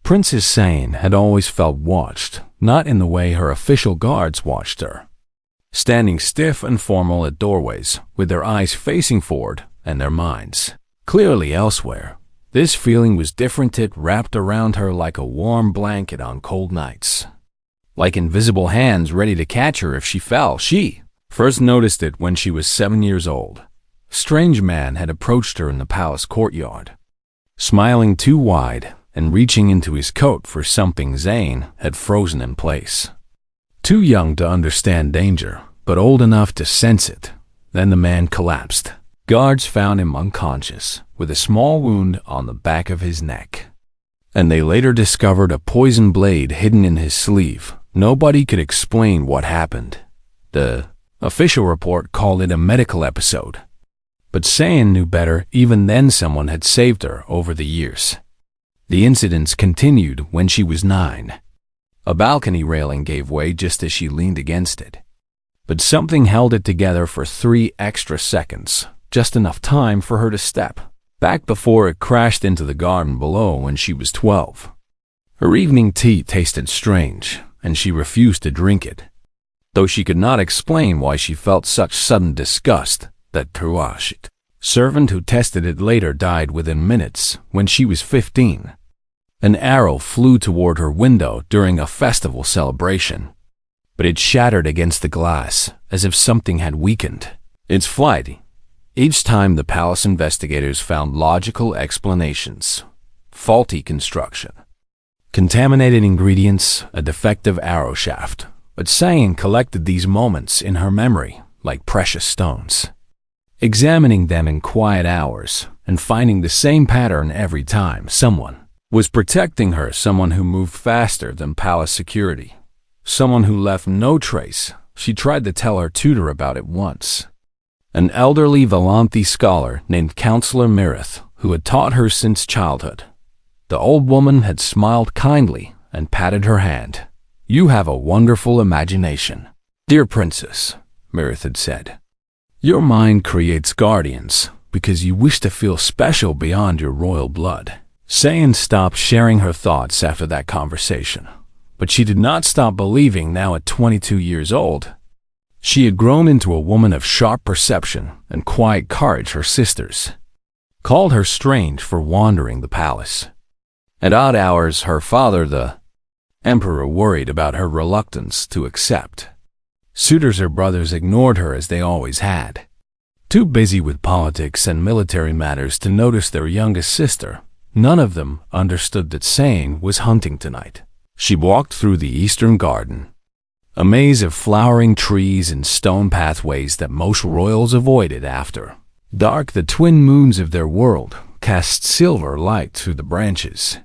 Princess Sane had always felt watched, not in the way her official guards watched her. Standing stiff and formal at doorways, with their eyes facing forward and their minds clearly elsewhere. This feeling was different. It wrapped around her like a warm blanket on cold nights. Like invisible hands ready to catch her if she fell. She first noticed it when she was 7 years old. A strange man had approached her in the palace courtyard. Smiling too wide and reaching into his coat for something, Zane had frozen in place. Too young to understand danger, but old enough to sense it. Then the man collapsed. Guards found him unconscious, with a small wound on the back of his neck. And they later discovered a poison blade hidden in his sleeve. Nobody could explain what happened. The official report called it a medical episode. But Sane knew better. Even then someone had saved her over the years. The incidents continued when she was 9. A balcony railing gave way just as she leaned against it. But something held it together for 3 extra seconds. Just enough time for her to step back before it crashed into the garden below when she was 12. Her evening tea tasted strange, and she refused to drink it, though she could not explain why she felt such sudden disgust. That Kruashit servant who tested it later died within minutes when she was 15. An arrow flew toward her window during a festival celebration, but it shattered against the glass as if something had weakened its flight. Each time the palace investigators found logical explanations: faulty construction, contaminated ingredients, a defective arrow shaft. But Sane collected these moments in her memory like precious stones, examining them in quiet hours and finding the same pattern every time. Someone was protecting her, someone who moved faster than palace security, someone who left no trace. She tried to tell her tutor about it once. An elderly Valanthi scholar named Counselor Mirith, who had taught her since childhood. The old woman had smiled kindly and patted her hand. "You have a wonderful imagination, dear princess," Mirith had said. "Your mind creates guardians because you wish to feel special beyond your royal blood." Sane stopped sharing her thoughts after that conversation, but she did not stop believing. Now at 22 years old, she had grown into a woman of sharp perception and quiet courage. Her sisters called her strange for wandering the palace. At odd hours, her father, the emperor, worried about her reluctance to accept suitors. Her brothers ignored her as they always had, too busy with politics and military matters to notice their youngest sister. None of them understood that Sane was hunting tonight. She walked through the eastern garden, a maze of flowering trees and stone pathways that most royals avoided. After dark, the twin moons of their world cast silver light through the branches,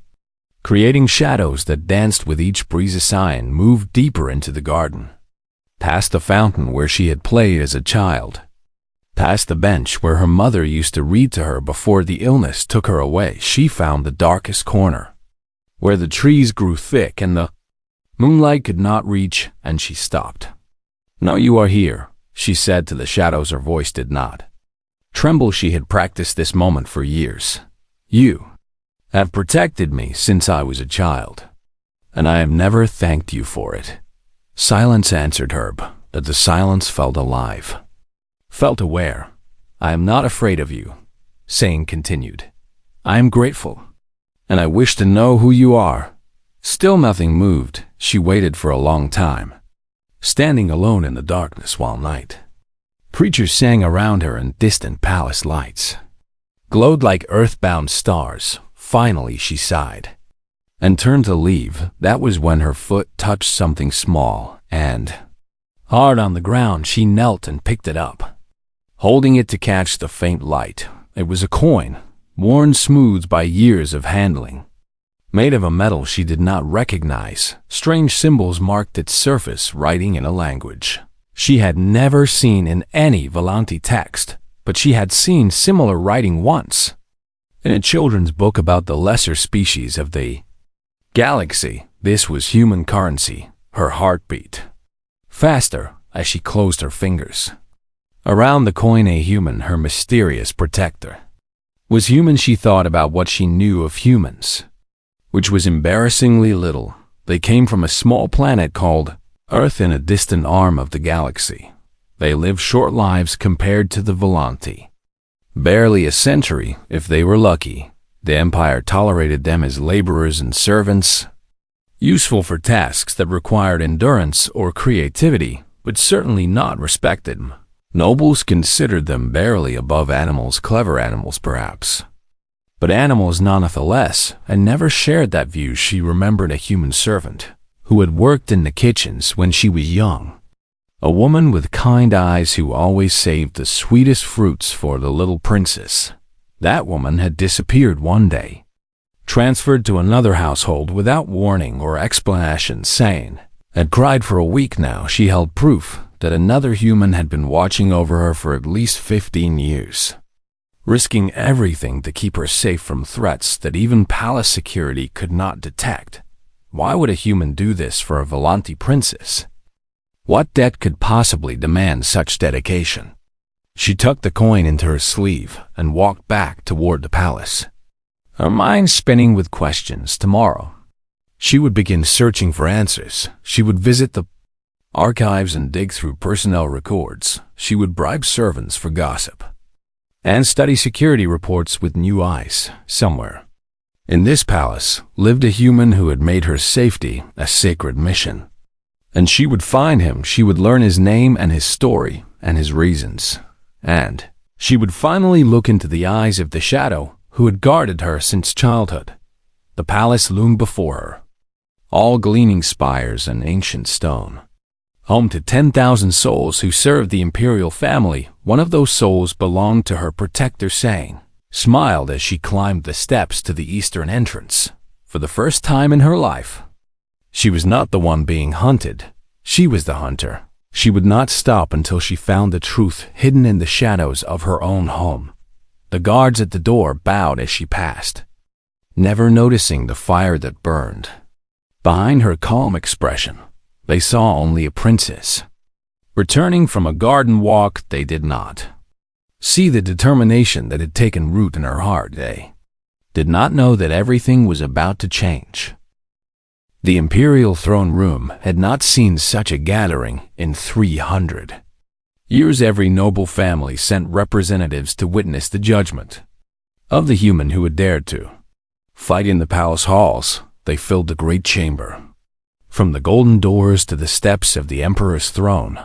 creating shadows that danced with each breeze. Sane moved deeper into the garden, past the fountain where she had played as a child, past the bench where her mother used to read to her before the illness took her away. She found the darkest corner, where the trees grew thick and the moonlight could not reach, and she stopped. "Now you are here," she said to the shadows. Her voice did not tremble. She had practiced this moment for years. "You have protected me since I was a child, and I have never thanked you for it." Silence answered her, but the silence felt alive, felt aware. "I am not afraid of you," Sane continued. "I am grateful, and I wish to know who you are." Still nothing moved. She waited for a long time, standing alone in the darkness while night preachers sang around her and distant palace lights glowed like earthbound stars. Finally she sighed and turned to leave. That was when her foot touched something small and hard on the ground. She knelt and picked it up, holding it to catch the faint light. It was a coin, worn smooth by years of handling, made of a metal she did not recognize. Strange symbols marked its surface, writing in a language she had never seen in any Valanthi text, but she had seen similar writing once in a children's book about the lesser species of the galaxy. This was human currency. Her heart beat faster as she closed her fingers around the coin. A human, her mysterious protector, was human. She thought about what she knew of humans. which was embarrassingly little. They came from a small planet called Earth in a distant arm of the galaxy. They lived short lives compared to the Volanti. Barely a century, if they were lucky. The Empire tolerated them as laborers and servants, useful for tasks that required endurance or creativity, but certainly not respected. Nobles considered them barely above animals, clever animals perhaps. But animals nonetheless, and never shared that view. She remembered a human servant who had worked in the kitchens when she was young. A woman with kind eyes who always saved the sweetest fruits for the little princess. That woman had disappeared one day, transferred to another household without warning or explanation, saying, had cried for a week now. She held proof that another human had been watching over her for at least 15 years, risking everything to keep her safe from threats that even palace security could not detect. Why would a human do this for a Volanti princess? What debt could possibly demand such dedication? She tucked the coin into her sleeve and walked back toward the palace, her mind spinning with questions. Tomorrow, she would begin searching for answers. She would visit the archives and dig through personnel records. She would bribe servants for gossip and study security reports with new eyes. Somewhere in this palace lived a human who had made her safety a sacred mission. And she would find him. She would learn his name and his story and his reasons. And she would finally look into the eyes of the shadow who had guarded her since childhood. The palace loomed before her, all gleaming spires and ancient stone. Home to 10,000 souls who served the imperial family. One of those souls belonged to her protector, saying, smiled as she climbed the steps to the eastern entrance. For the first time in her life, she was not the one being hunted. She was the hunter. She would not stop until she found the truth hidden in the shadows of her own home. The guards at the door bowed as she passed, never noticing the fire that burned. Behind her calm expression, they saw only a princess. Returning from a garden walk, they did not see the determination that had taken root in her heart. They did not know that everything was about to change. The imperial throne room had not seen such a gathering in 300 years. Every noble family sent representatives to witness the judgment of the human who had dared to fight in the palace halls. They filled the great chamber, from the golden doors to the steps of the emperor's throne.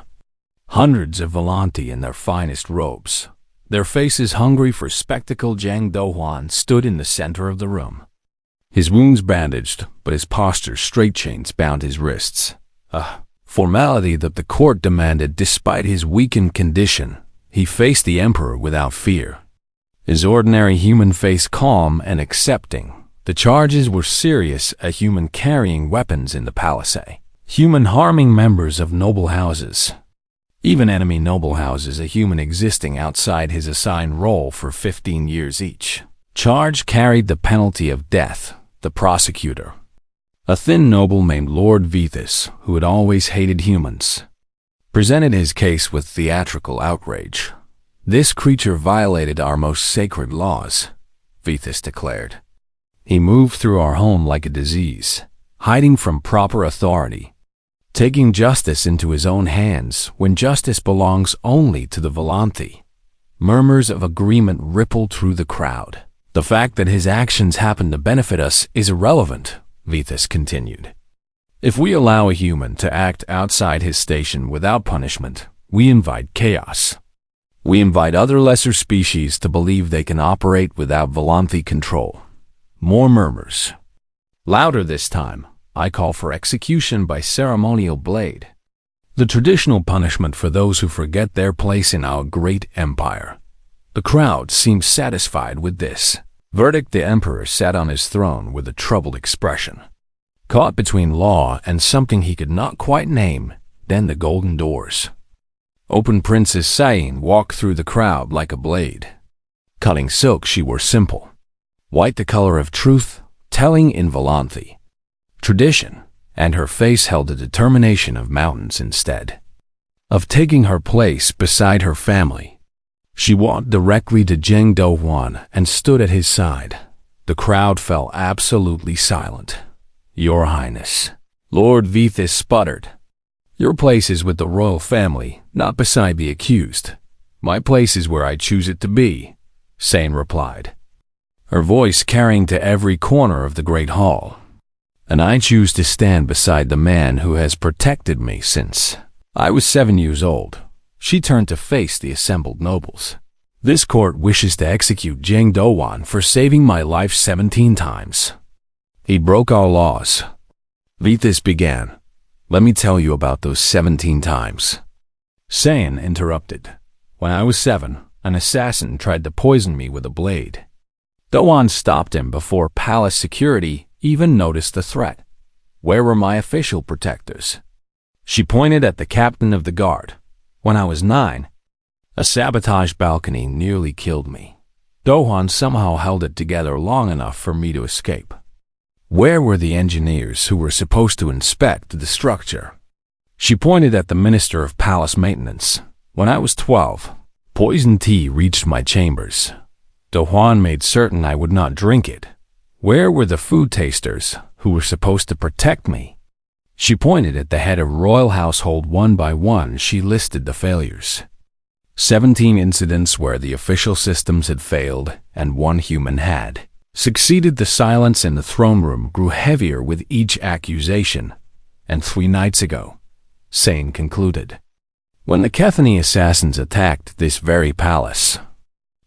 Hundreds of Volanti in their finest robes, their faces hungry for spectacle. Zhang Dohuan stood in the center of the room, his wounds bandaged, but his posture straight. Chains bound his wrists, a formality that the court demanded. Despite his weakened condition, he faced the emperor without fear, his ordinary human face calm and accepting. The charges were serious: a human carrying weapons in the palace, a human harming members of noble houses, even enemy noble houses, a human existing outside his assigned role for 15 years. Each charge carried the penalty of death. The prosecutor, a thin noble named Lord Vithis, who had always hated humans, presented his case with theatrical outrage. This creature violated our most sacred laws, Vithis declared. He moved through our home like a disease, hiding from proper authority, taking justice into his own hands when justice belongs only to the Volanti. Murmurs of agreement rippled through the crowd. The fact that his actions happen to benefit us is irrelevant, Vithis continued. If we allow a human to act outside his station without punishment, we invite chaos. We invite other lesser species to believe they can operate without Volanti control. More murmurs. Louder this time. I call for execution by ceremonial blade, the traditional punishment for those who forget their place in our great empire. The crowd seemed satisfied with this verdict. The emperor sat on his throne with a troubled expression, caught between law and something he could not quite name. Then the golden doors opened. Princess Sayin walked through the crowd like a blade, cutting silk. She wore simple white, the color of truth, telling in Volanti tradition, and her face held the determination of mountains instead of taking her place beside her family. She walked directly to Zheng Dohuan and stood at his side, The crowd fell absolutely silent. "Your Highness," Lord Vethys sputtered. "Your place is with the royal family, not beside the accused. My place is where I choose it to be," Sane replied, her voice carrying to every corner of the great hall. "And I choose to stand beside the man who has protected me since I was 7 years old." She turned to face the assembled nobles. "This court wishes to execute Jing Dowan for saving my life 17 times. He broke our laws." Vethys began. "Let me tell you about those 17 times." Saiyan interrupted. "When I was 7, an assassin tried to poison me with a blade. Dowan stopped him before palace security even noticed the threat. Where were my official protectors?" She pointed at the captain of the guard. "When I was 9, a sabotage balcony nearly killed me. Dowan somehow held it together long enough for me to escape." "Where were the engineers who were supposed to inspect the structure?" She pointed at the Minister of Palace Maintenance. "When I was 12, poison tea reached my chambers. Dowan made certain I would not drink it. Where were the food tasters who were supposed to protect me?" She pointed at the head of royal household. One by one, she listed the failures. 17 incidents where the official systems had failed and one human had succeeded. The silence in the throne room grew heavier with each accusation. "And 3 nights ago," Sane concluded, "when the Kethany assassins attacked this very palace,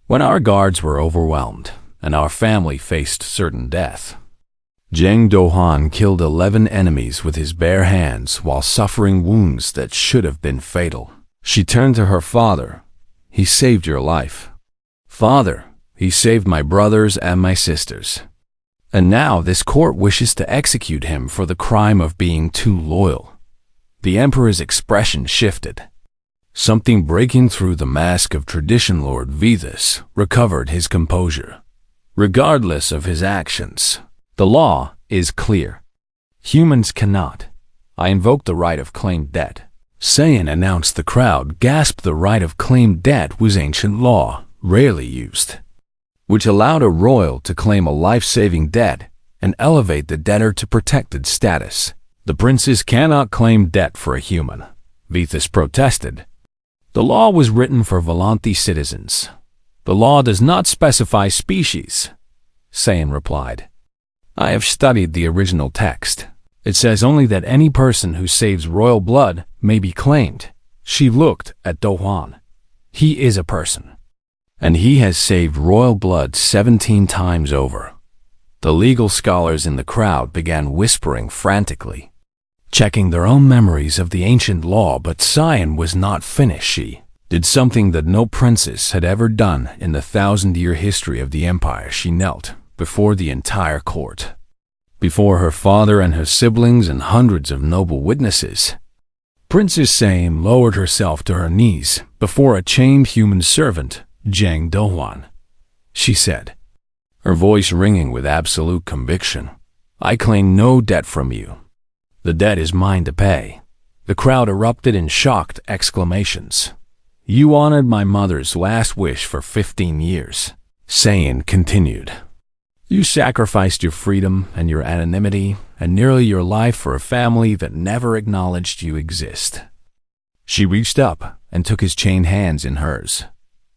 when our guards were overwhelmed and our family faced certain death, Jing Dohan killed 11 enemies with his bare hands while suffering wounds that should have been fatal." She turned to her father. "He saved your life. Father, he saved my brothers and my sisters. And now this court wishes to execute him for the crime of being too loyal." The emperor's expression shifted. Something breaking through the mask of tradition. Lord Vethys recovered his composure. "Regardless of his actions, the law is clear. Humans cannot. I invoke the right of claimed debt." Saiyan announced. The crowd gasped. The right of claimed debt was ancient law, rarely used, which allowed a royal to claim a life-saving debt and elevate the debtor to protected status. "The princes cannot claim debt for a human," Vethys protested. "The law was written for Volanthi citizens. The law does not specify species," Saiyan replied. "I have studied the original text. It says only that any person who saves royal blood may be claimed." She looked at Dowan. "He is a person, and he has saved royal blood 17 times over." The legal scholars in the crowd began whispering frantically, checking their own memories of the ancient law. But Saiyan was not finished. She did something that no princess had ever done in the 1,000-year history of the empire. She knelt before the entire court, before her father and her siblings and hundreds of noble witnesses. Princess Same lowered herself to her knees before a chained human servant, Jang Dowan. She said, her voice ringing with absolute conviction, "I claim no debt from you. The debt is mine to pay." The crowd erupted in shocked exclamations. "You honored my mother's last wish for 15 years, Saiyan continued. "You sacrificed your freedom and your anonymity and nearly your life for a family that never acknowledged you exist." She reached up and took his chained hands in hers.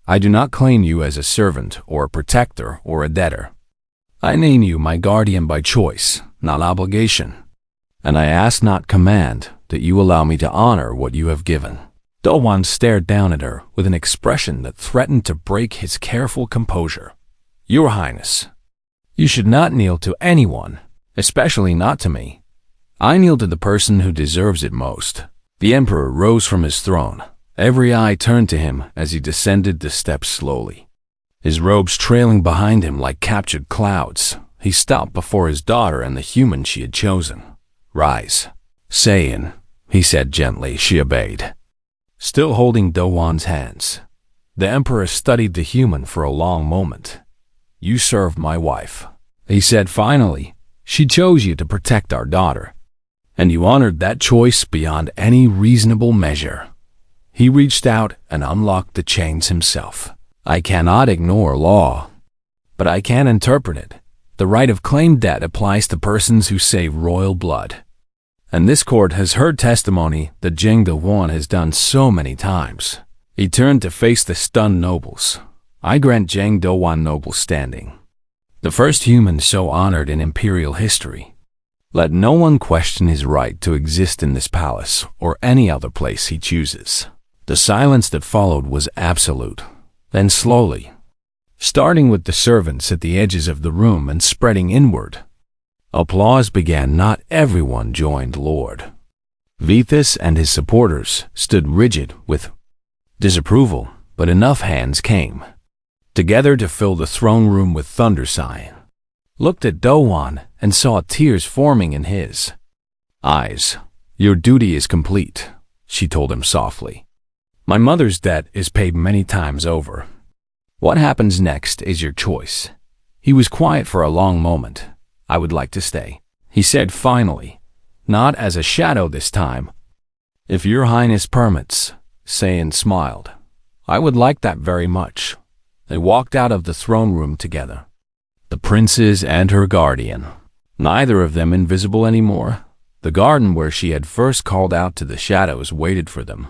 "I do not claim you as a servant or a protector or a debtor. I name you my guardian by choice, not obligation. And I ask, not command, that you allow me to honor what you have given." Dowan stared down at her with an expression that threatened to break his careful composure. "Your Highness, you should not kneel to anyone, especially not to me. I kneel to the person who deserves it most." The emperor rose from his throne. Every eye turned to him as he descended the steps slowly, his robes trailing behind him like captured clouds. He stopped before his daughter and the human she had chosen. "Rise, Saiyan," he said gently. She obeyed, still holding Dowan's hands. The emperor studied the human for a long moment. "You served my wife," he said finally. "She chose you to protect our daughter, and you honored that choice beyond any reasonable measure." He reached out and unlocked the chains himself. "I cannot ignore law, but I can interpret it. The right of claim debt applies to persons who save royal blood. And this court has heard testimony that Jing Do-hwan has done so many times. He turned to face the stunned nobles. I grant Jing Do-hwan noble standing, the first human so honored in imperial history. Let no one question his right to exist in this palace or any other place he chooses. The silence that followed was absolute. Then slowly, starting with the servants at the edges of the room and spreading inward, applause began. Not everyone joined Lord Vithis and his supporters stood rigid with disapproval, but enough hands came together to fill the throne room with thunder sighing. Looked at Do-hwan and saw tears forming in his eyes. Your duty is complete, she told him softly. My mother's debt is paid many times over. What happens next is your choice. He was quiet for a long moment. I would like to stay, he said finally, not as a shadow this time. If your highness permits, Saiyan smiled. I would like that very much. They walked out of the throne room together. The princess and her guardian, neither of them invisible anymore. The garden where she had first called out to the shadows waited for them,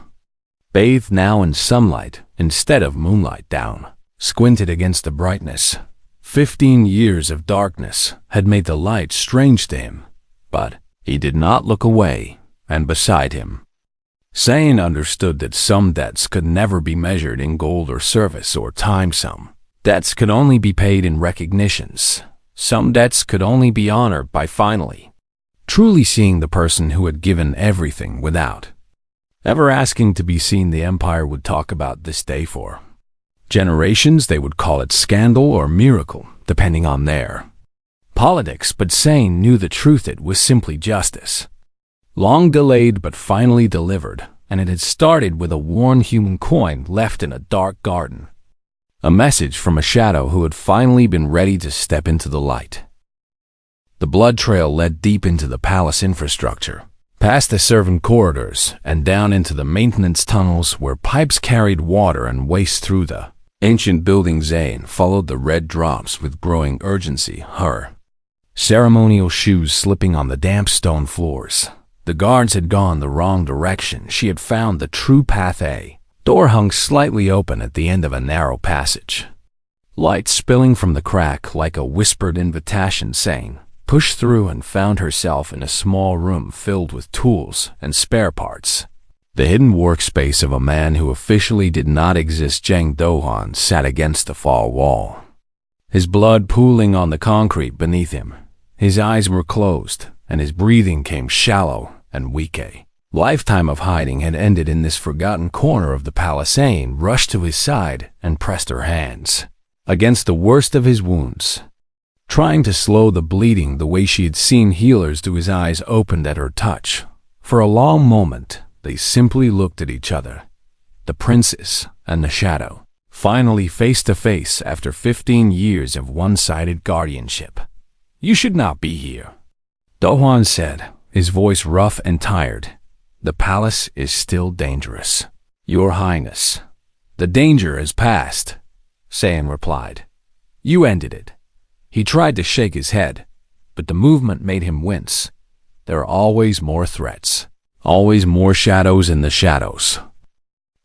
bathed now in sunlight instead of moonlight down, squinted against the brightness. 15 years of darkness had made the light strange to him, but he did not look away, and beside him, Saiyan understood that some debts could never be measured in gold or service or time. Some debts could only be paid in recognitions. Some debts could only be honored by finally truly seeing the person who had given everything without ever asking to be seen. The Empire would talk about this day for generations. They would call it scandal or miracle, depending on their politics, but Saiyan knew the truth. It was simply justice. Long delayed but finally delivered, and it had started with a worn human coin left in a dark garden. A message from a shadow who had finally been ready to step into the light. The blood trail led deep into the palace infrastructure, past the servant corridors and down into the maintenance tunnels where pipes carried water and waste through the ancient building. Zayn followed the red drops with growing urgency, her ceremonial shoes slipping on the damp stone floors. The guards had gone the wrong direction. She had found the true path. A door hung slightly open at the end of a narrow passage. Light spilling from the crack like a whispered invitation. Zayn pushed through and found herself in a small room filled with tools and spare parts. The hidden workspace of a man who officially did not exist. Jing Do-hwan sat against the far wall, his blood pooling on the concrete beneath him. His eyes were closed, and his breathing came shallow and weak. A lifetime of hiding had ended in this forgotten corner of the palace. Zayn rushed to his side and pressed her hands against the worst of his wounds, trying to slow the bleeding the way she had seen healers do. His eyes opened at her touch. For a long moment, they simply looked at each other, the princess and the shadow, finally face to face after 15 years of one-sided guardianship. You should not be here, Do-hwan said, his voice rough and tired. The palace is still dangerous, Your Highness. The danger has passed, Saiyan replied. You ended it. He tried to shake his head, but the movement made him wince. There are always more threats, always more shadows in the shadows.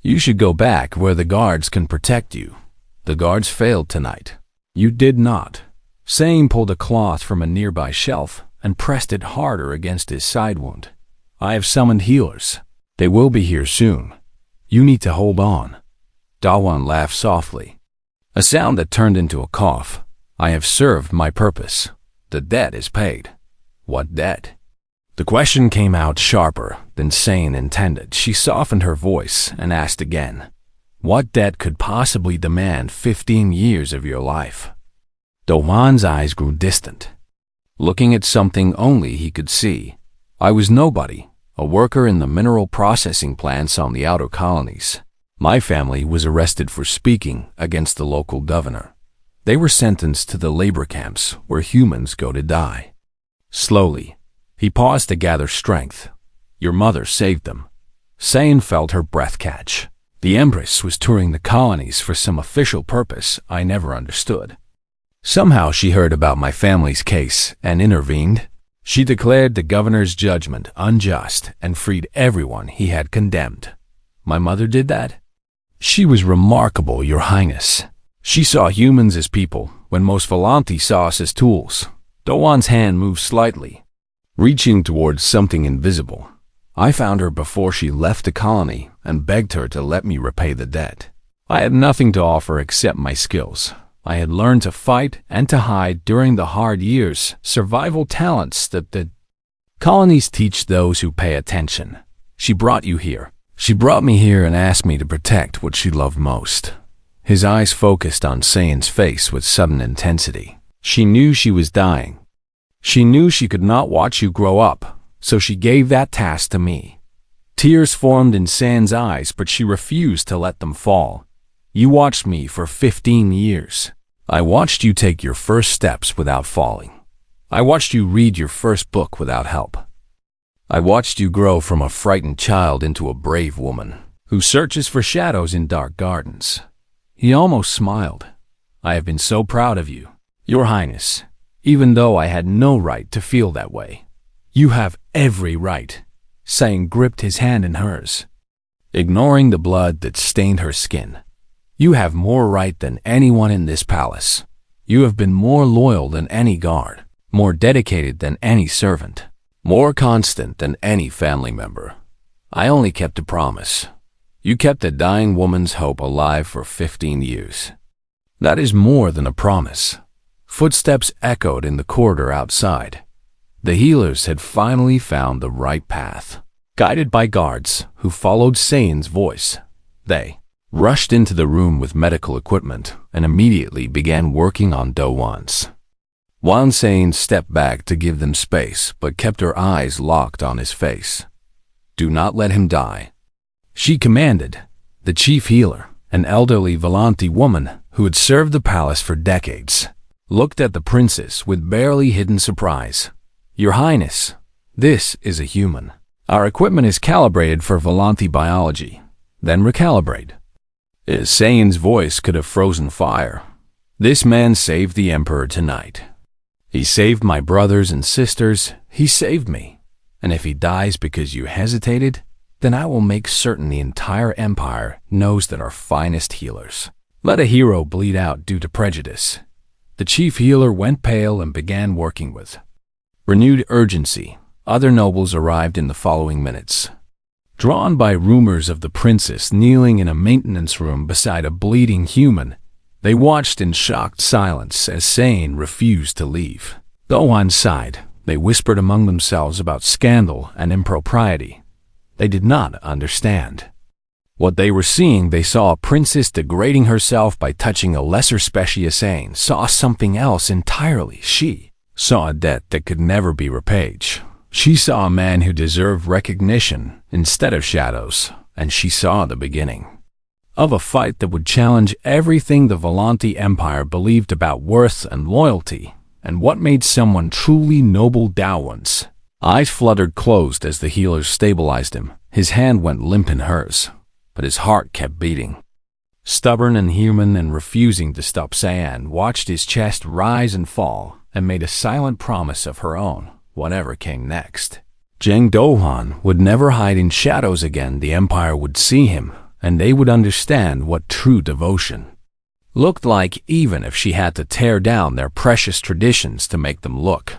You should go back where the guards can protect you. The guards failed tonight. You did not. Saiyan pulled a cloth from a nearby shelf and pressed it harder against his side wound. I have summoned healers. They will be here soon. You need to hold on. Do-hwan laughed softly, a sound that turned into a cough. I have served my purpose. The debt is paid. What debt? The question came out sharper than Saiyan intended. She softened her voice and asked again, what debt could possibly demand 15 years of your life? Do-hwan's eyes grew distant, looking at something only he could see. I was nobody, a worker in the mineral processing plants on the outer colonies. My family was arrested for speaking against the local governor. They were sentenced to the labor camps where humans go to die. Slowly, he paused to gather strength. Your mother saved them. Saiyan felt her breath catch. The Empress was touring the colonies for some official purpose I never understood. Somehow she heard about my family's case and intervened. She declared the governor's judgment unjust and freed everyone he had condemned. My mother did that? She was remarkable, Your Highness. She saw humans as people when most Volanti saw us as tools. Doan's hand moved slightly, reaching towards something invisible. I found her before she left the colony and begged her to let me repay the debt. I had nothing to offer except my skills. I had learned to fight and to hide during the hard years, survival talents that the colonies teach those who pay attention. She brought you here. She brought me here and asked me to protect what she loved most. His eyes focused on Sayan's face with sudden intensity. She knew she was dying. She knew she could not watch you grow up, so she gave that task to me. Tears formed in Sayan's eyes, but she refused to let them fall. You watched me for 15 years. I watched you take your first steps without falling. I watched you read your first book without help. I watched you grow from a frightened child into a brave woman who searches for shadows in dark gardens. He almost smiled. I have been so proud of you, Your Highness, even though I had no right to feel that way. You have every right. Sayan gripped his hand in hers, ignoring the blood that stained her skin. You have more right than anyone in this palace. You have been more loyal than any guard, more dedicated than any servant, more constant than any family member. I only kept a promise. You kept a dying woman's hope alive for 15 years. That is more than a promise. Footsteps echoed in the corridor outside. The healers had finally found the right path. Guided by guards who followed Sayan's voice, they rushed into the room with medical equipment and immediately began working on Doan's. Wan Sayan stepped back to give them space, but kept her eyes locked on his face. Do not let him die, she commanded. The chief healer, an elderly Volanti woman who had served the palace for decades, looked at the princess with barely hidden surprise. Your Highness, this is a human. Our equipment is calibrated for Volanti biology, then recalibrate. Sayan's voice could have frozen fire. This man saved the Emperor tonight. He saved my brothers and sisters. He saved me. And if he dies because you hesitated, then I will make certain the entire Empire knows that our finest healers. Let a hero bleed out due to prejudice. The chief healer went pale and began working with renewed urgency. Other nobles arrived in the following minutes. Drawn by rumors of the princess kneeling in a maintenance room beside a bleeding human, they watched in shocked silence as Sayan refused to leave. Though on side, they whispered among themselves about scandal and impropriety. They did not understand. What they were seeing, they saw a princess degrading herself by touching a lesser species. Sayan saw something else entirely. She saw a debt that could never be repaid. She saw a man who deserved recognition instead of shadows, and she saw the beginning of a fight that would challenge everything the Volanti Empire believed about worth and loyalty, and what made someone truly noble. Dowan's eyes fluttered closed as the healers stabilized him. His hand went limp in hers, but his heart kept beating. Stubborn and human and refusing to stop, Sayan watched his chest rise and fall and made a silent promise of her own. Whatever came next, Zheng Dohan would never hide in shadows again. The Empire would see him, and they would understand what true devotion looked like, even if she had to tear down their precious traditions to make them look.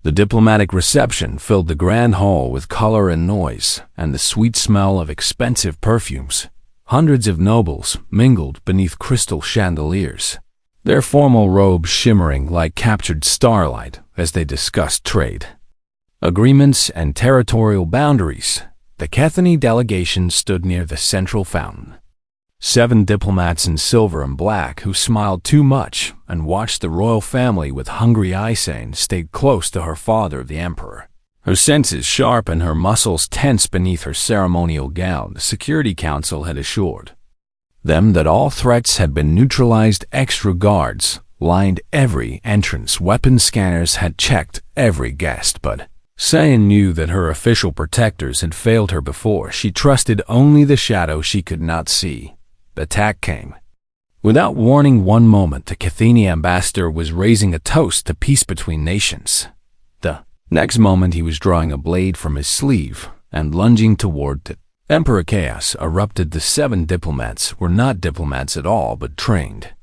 The diplomatic reception filled the grand hall with color and noise, and the sweet smell of expensive perfumes. Hundreds of nobles mingled beneath crystal chandeliers, their formal robes shimmering like captured starlight as they discussed trade, agreements, and territorial boundaries. The Kethany delegation stood near the central fountain. 7 diplomats in silver and black who smiled too much and watched the royal family with hungry eyes. Sayan stayed close to her father, the Emperor. Her senses sharp and her muscles tense beneath her ceremonial gown. The Security Council had assured them that all threats had been neutralized. Extra guards lined every entrance. Weapon scanners had checked every guest, but Sayan knew that her official protectors had failed her before. She trusted only the shadow she could not see. The attack came Without warning one moment, the Cathini ambassador was raising a toast to peace between nations. The next moment he was drawing a blade from his sleeve and lunging toward it. Emperor Chaos erupted. The 7 diplomats were not diplomats at all, but trained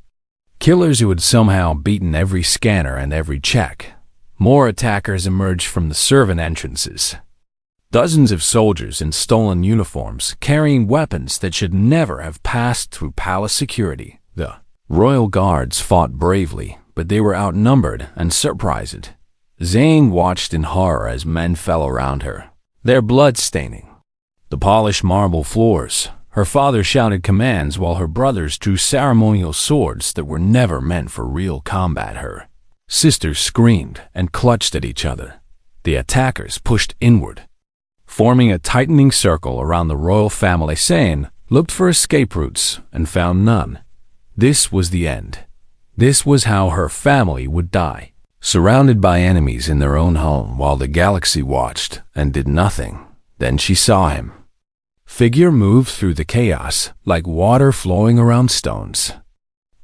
killers who had somehow beaten every scanner and every check. More attackers emerged from the servant entrances. Dozens of soldiers in stolen uniforms, carrying weapons that should never have passed through palace security. The royal guards fought bravely, but they were outnumbered and surprised. Zane watched in horror as men fell around her, their blood staining the polished marble floors. Her father shouted commands while her brothers drew ceremonial swords that were never meant for real combat. Her sisters screamed and clutched at each other. The attackers pushed inward, forming a tightening circle around the royal family. Sane looked for escape routes and found none. This was the end. This was how her family would die, surrounded by enemies in their own home while the galaxy watched and did nothing. Then she saw him. Figure moved through the chaos like water flowing around stones.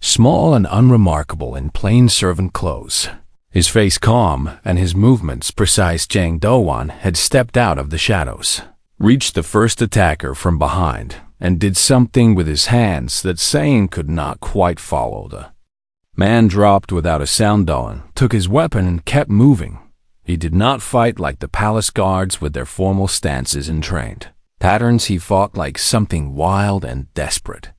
Small and unremarkable in plain servant clothes, his face calm and his movements precise, Jang Dowan had stepped out of the shadows, reached the first attacker from behind, and did something with his hands that Sane could not quite follow. The man dropped without a sound. Dowan took his weapon and kept moving. He did not fight like the palace guards with their formal stances and trained patterns. He fought like something wild and desperate,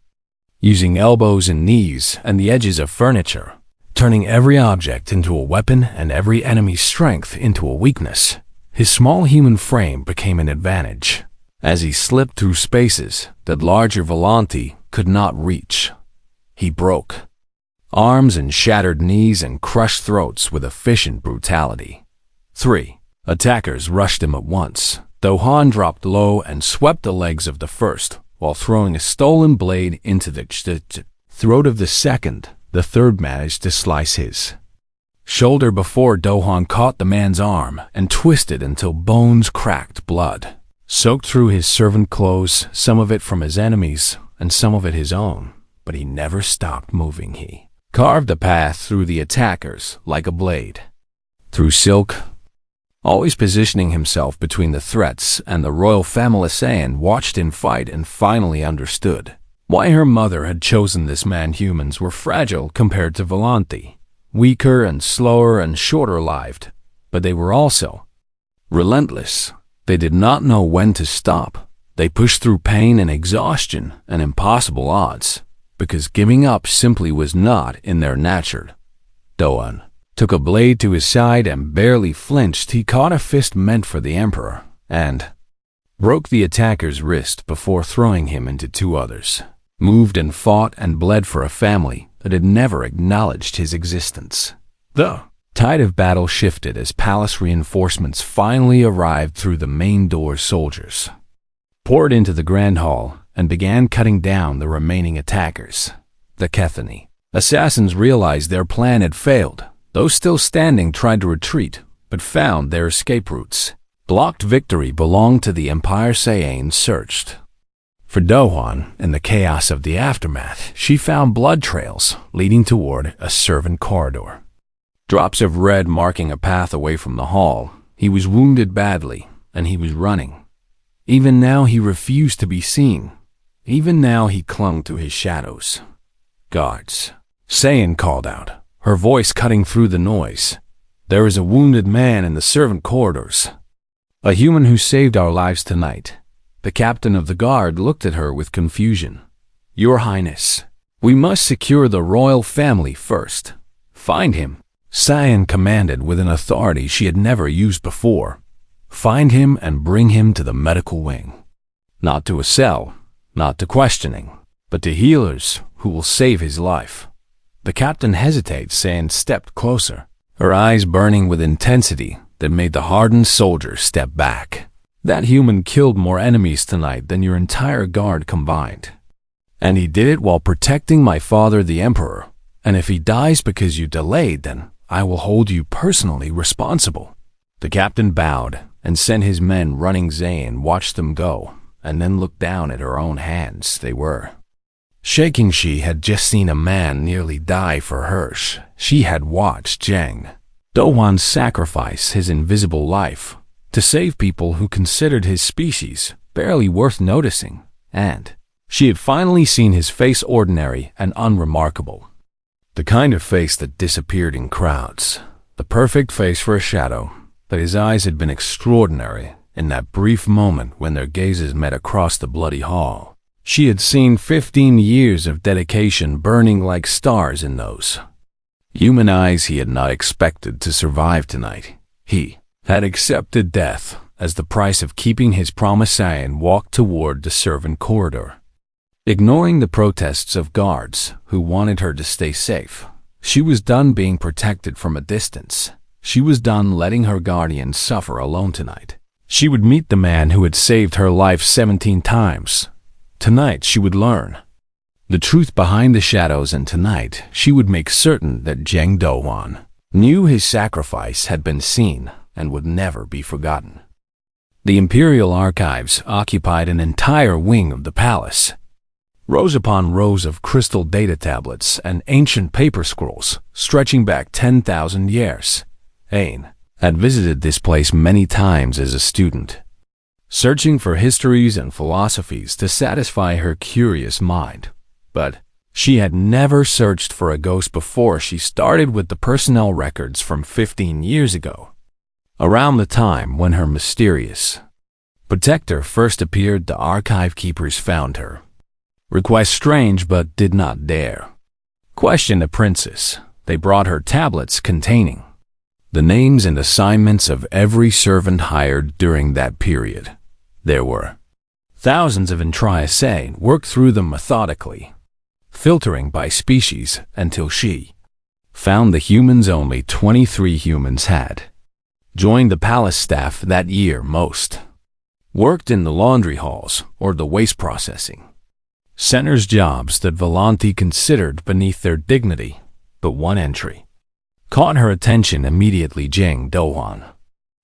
using elbows and knees and the edges of furniture, turning every object into a weapon and every enemy's strength into a weakness. His small human frame became an advantage as he slipped through spaces that larger Volanti could not reach. He broke arms and shattered knees and crushed throats with efficient brutality. 3 attackers rushed him at once. Dohan dropped low and swept the legs of the first, while throwing a stolen blade into the throat of the second. The third managed to slice his shoulder before Dohan caught the man's arm and twisted until bones cracked. Blood soaked through his servant clothes, some of it from his enemies and some of it his own, but he never stopped moving. He carved a path through the attackers like a blade through silk, always positioning himself between the threats and the royal family. Sane watched him fight and finally understood why her mother had chosen this man. Humans were fragile compared to Volanti, weaker and slower and shorter-lived, but they were also relentless. They did not know when to stop. They pushed through pain and exhaustion and impossible odds, because giving up simply was not in their nature. Doan took a blade to his side and barely flinched. He caught a fist meant for the Emperor and broke the attacker's wrist before throwing him into 2 others. Moved and fought and bled for a family that had never acknowledged his existence. The tide of battle shifted as palace reinforcements finally arrived through the main door. Soldiers poured into the grand hall and began cutting down the remaining attackers. The Cathini assassins realized their plan had failed. Those still standing tried to retreat, but found their escape routes. Blocked victory belonged to the Empire. Sane searched for Dohan in the chaos of the aftermath. She found blood trails leading toward a servant corridor, drops of red marking a path away from the hall. He was wounded badly, and he was running. Even now he refused to be seen. Even now he clung to his shadows. Guards, Sane called out, her voice cutting through the noise. There is a wounded man in the servant corridors. A human who saved our lives tonight. The captain of the guard looked at her with confusion. Your Highness, we must secure the royal family first. Find him. Cyan commanded with an authority she had never used before. Find him and bring him to the medical wing. Not to a cell, not to questioning, but to healers who will save his life. The captain hesitates and stepped closer, her eyes burning with intensity that made the hardened soldier step back. That human killed more enemies tonight than your entire guard combined. And he did it while protecting my father, the Emperor. And if he dies because you delayed, then I will hold you personally responsible. The captain bowed and sent his men running. Zane watched them go, and then looked down at her own hands. They were Shaking, she had just seen a man nearly die for her. She had watched Jang Do-hwan sacrifice his invisible life to save people who considered his species barely worth noticing, and she had finally seen his face ordinary and unremarkable. The kind of face that disappeared in crowds, the perfect face for a shadow, but his eyes had been extraordinary in that brief moment when their gazes met across the bloody hall. She had seen 15 years of dedication burning like stars in those human eyes. He had not expected to survive tonight. He had accepted death as the price of keeping his promise and walked toward the servant corridor. Ignoring the protests of guards who wanted her to stay safe, she was done being protected from a distance. She was done letting her guardian suffer alone tonight. She would meet the man who had saved her life 17 times. Tonight she would learn the truth behind the shadows, and tonight she would make certain that Jang Do-hwan knew his sacrifice had been seen and would never be forgotten. The Imperial Archives occupied an entire wing of the palace. Rows upon rows of crystal data tablets and ancient paper scrolls stretching back 10,000 years. Ain had visited this place many times as a student, searching for histories and philosophies to satisfy her curious mind. But she had never searched for a ghost before. She started with the personnel records from 15 years ago, around the time when her mysterious protector first appeared. The archive keepers found her request strange but did not dare question the princess. They brought her tablets containing the names and assignments of every servant hired during that period. There were thousands of entries. Worked through them methodically, filtering by species until she found the humans. Only 23 humans had joined the palace staff that year. Most worked in the laundry halls or the waste processing centers, jobs that Volanti considered beneath their dignity. But one entry caught her attention immediately. Jang Do-hwan,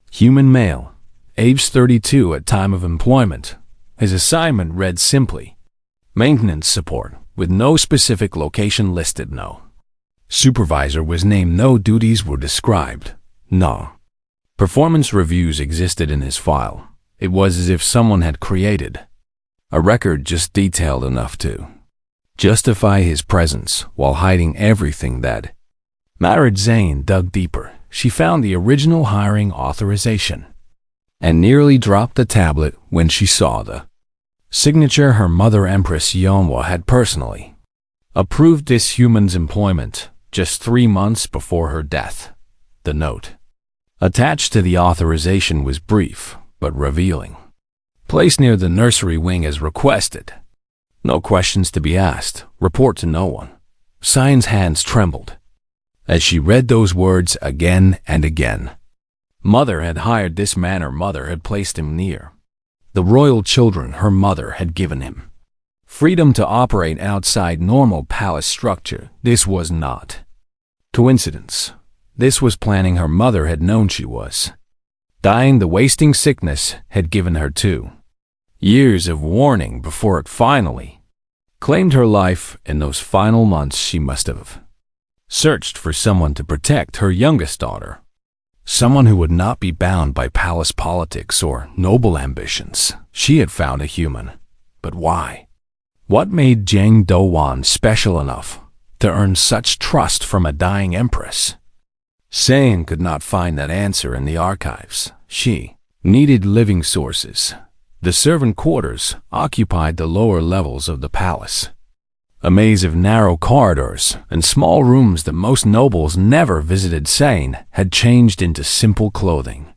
human male, age 32 at time of employment. His assignment read simply, maintenance support, with no specific location listed. No supervisor was named. No duties were described. No performance reviews existed in his file. It was as if someone had created a record just detailed enough to justify his presence while hiding everything that mattered. Zane dug deeper. She found the original hiring authorization and nearly dropped the tablet when she saw the signature. Her mother, Empress Yeonhwa, had personally approved this human's employment just 3 months before her death. The note attached to the authorization was brief but revealing. Placed near the nursery wing as requested. No questions to be asked. Report to no one. Cyan's hands trembled as she read those words again and again. Mother had hired this man. Her mother had placed him near the royal children. Her mother had given him freedom to operate outside normal palace structure. This was not coincidence. This was planning. Her mother had known she was dying. The wasting sickness had given her 2 years of warning before it finally claimed her life. In those final months she must have searched for someone to protect her youngest daughter. Someone who would not be bound by palace politics or noble ambitions. She had found a human. But why? What made Jang Do-hwan special enough to earn such trust from a dying empress? Sayin could not find that answer in the archives. She needed living sources. The servant quarters occupied the lower levels of the palace. A maze of narrow corridors and small rooms that most nobles never visited. Sayin had changed into simple clothing.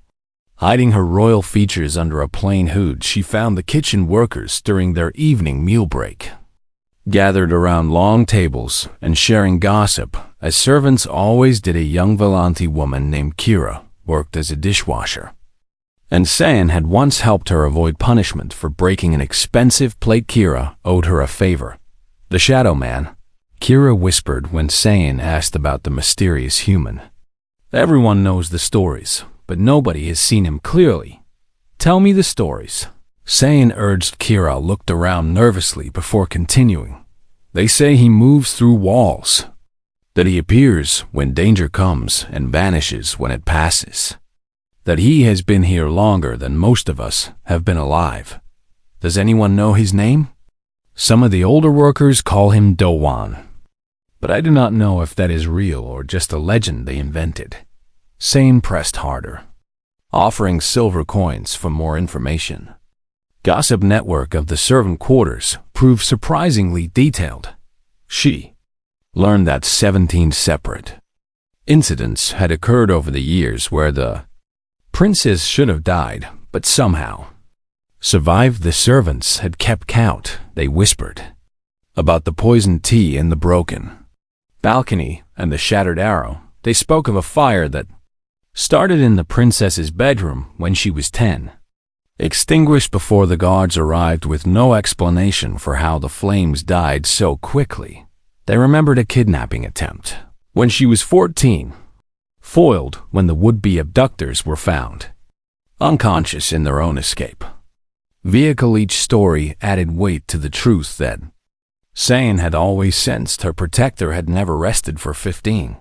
Hiding her royal features under a plain hood, she found the kitchen workers during their evening meal break, gathered around long tables and sharing gossip, as servants always did. A young Volanti woman named Kira worked as a dishwasher, and Sayin had once helped her avoid punishment for breaking an expensive plate. Kira owed her a favor. The Shadow Man, Kira whispered when Sayin asked about the mysterious human. Everyone knows the stories, but nobody has seen him clearly. Tell me the stories. Sayin urged. Kira looked around nervously before continuing. They say he moves through walls, that he appears when danger comes and vanishes when it passes, that he has been here longer than most of us have been alive. Does anyone know his name? Some of the older workers call him Dowan, but I do not know if that is real or just a legend they invented. Sane pressed harder, offering silver coins for more information. Gossip network of the servant quarters proved surprisingly detailed. She learned that 17 separate incidents had occurred over the years where the princess should have died, but somehow survived. The servants had kept count, they whispered, about the poisoned tea in the broken balcony and the shattered arrow. They spoke of a fire that started in the princess's bedroom when she was 10, extinguished before the guards arrived with no explanation for how the flames died so quickly. They remembered a kidnapping attempt when she was 14, foiled when the would-be abductors were found unconscious in their own escape vehicle. Each story added weight to the truth that Sane had always sensed. Her protector had never rested for 15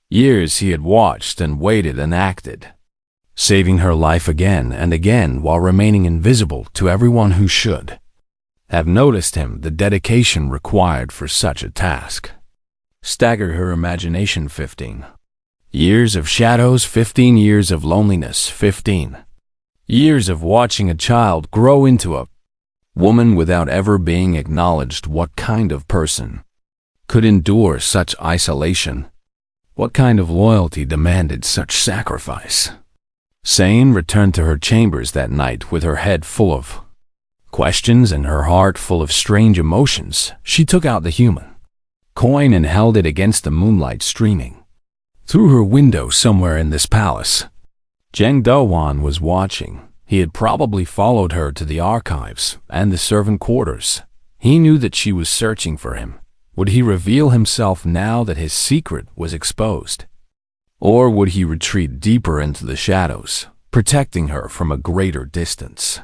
years. He had watched and waited and acted, saving her life again and again while remaining invisible to everyone who should have noticed him. The dedication required for such a task staggered her imagination. 15 years of shadows, 15 years of loneliness, 15 years of watching a child grow into a woman without ever being acknowledged. What kind of person could endure such isolation? What kind of loyalty demanded such sacrifice? Sane returned to her chambers that night with her head full of questions and her heart full of strange emotions. She took out the human coin and held it against the moonlight streaming through her window. Somewhere in this palace, Zheng Dowan was watching. He had probably followed her to the archives and the servant quarters. He knew that she was searching for him. Would he reveal himself now that his secret was exposed? Or would he retreat deeper into the shadows, protecting her from a greater distance?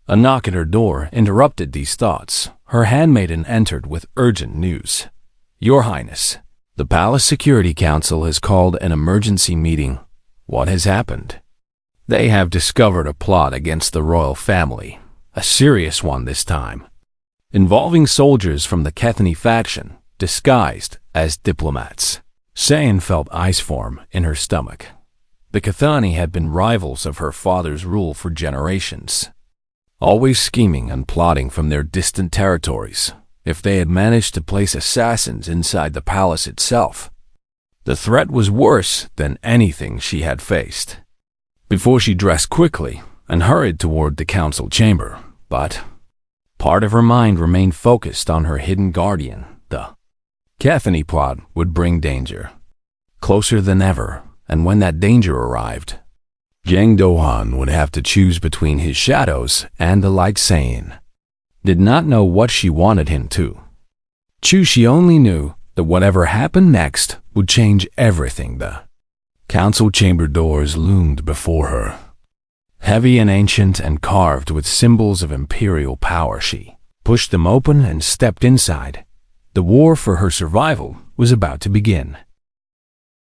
A knock at her door interrupted these thoughts. Her handmaiden entered with urgent news. Your Highness, the Palace Security Council has called an emergency meeting. What has happened? They have discovered a plot against the royal family, a serious one this time, involving soldiers from the Kethany faction, disguised as diplomats. Sane felt ice form in her stomach. The Kethany had been rivals of her father's rule for generations, always scheming and plotting from their distant territories. If they had managed to place assassins inside the palace itself, the threat was worse than anything she had faced. Before she dressed quickly and hurried toward the council chamber, but part of her mind remained focused on her hidden guardian. The Kethany plot would bring danger, closer than ever, and when that danger arrived, Zheng Dohan would have to choose between his shadows and the light. Sane did not know what she wanted him to choose. She only knew that whatever happened next would change everything. The council chamber doors loomed before her, heavy and ancient and carved with symbols of imperial power. She pushed them open and stepped inside. The war for her survival was about to begin.